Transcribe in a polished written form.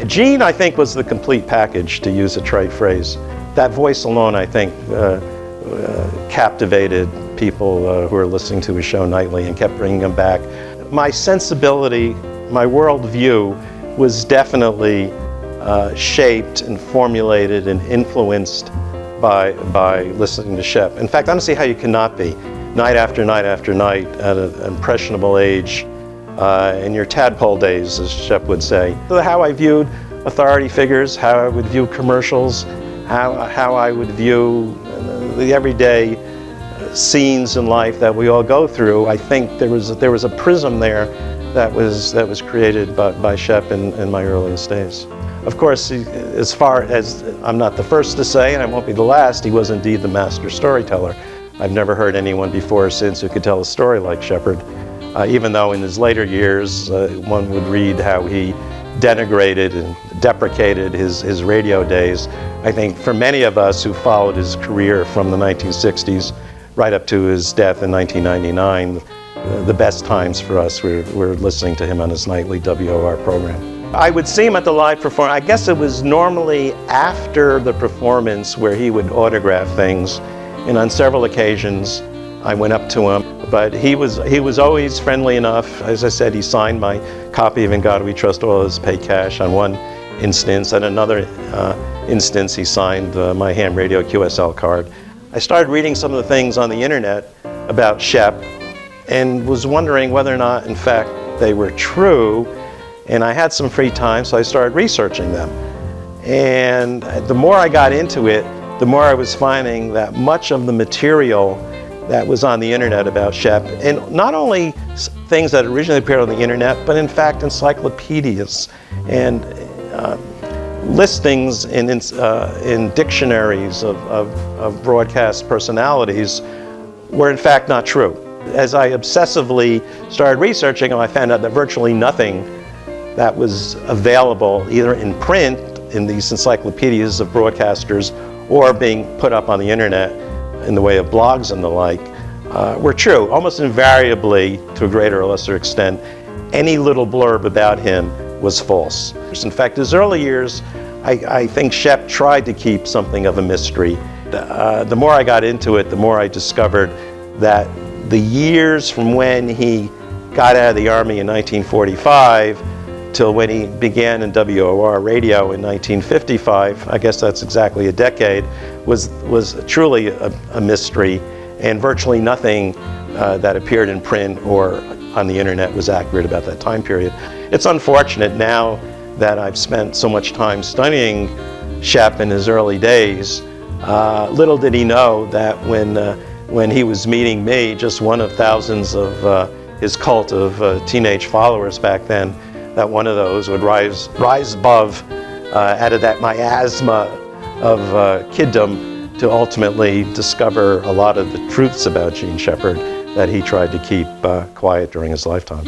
Gene, I think, was the complete package, to use a trite phrase. That voice alone, I think, captivated people who were listening to his show nightly and kept bringing him back. My sensibility, my worldview was definitely shaped and formulated and influenced by listening to Shep. In fact, I don't see how you cannot be, night after night after night, at an impressionable age, in your tadpole days, as Shep would say. How I viewed authority figures, how I would view commercials, how I would view the everyday scenes in life that we all go through. I think there was a prism there that was created by Shep in my earliest days. Of course, as far as I'm not the first to say, and I won't be the last, he was indeed the master storyteller. I've never heard anyone before or since who could tell a story like Shepard, even though in his later years one would read how he denigrated and deprecated his radio days. I think for many of us who followed his career from the 1960s right up to his death in 1999, the best times for us were listening to him on his nightly WOR program. I would see him at the live performance. I guess it was normally after the performance where he would autograph things, and on several occasions I went up to him, but he was always friendly enough. As I said, he signed my copy of In God We Trust All Is Pay Cash on one instance. At another instance, he signed my ham radio QSL card. I started reading some of the things on the internet about Shep and was wondering whether or not, in fact, they were true. And I had some free time, so I started researching them. And the more I got into it, the more I was finding that much of the material that was on the internet about Shep, and not only things that originally appeared on the internet, but in fact encyclopedias and listings in dictionaries of broadcast personalities were in fact not true. As I obsessively started researching them, I found out that virtually nothing that was available either in print in these encyclopedias of broadcasters or being put up on the internet in the way of blogs and the like were true. Almost invariably, to a greater or lesser extent, any little blurb about him was false. In fact, his early years, I think Shep tried to keep something of a mystery. The more I got into it, the more I discovered that the years from when he got out of the Army in 1945 till when he began in WOR radio in 1955, I guess that's exactly a decade, was truly a mystery, and virtually nothing that appeared in print or on the internet was accurate about that time period. It's unfortunate now that I've spent so much time studying Shep in his early days. Little did he know that when he was meeting me, just one of thousands of his cult of teenage followers back then, that one of those would rise above out of that miasma of kiddom to ultimately discover a lot of the truths about Gene Shepard that he tried to keep quiet during his lifetime.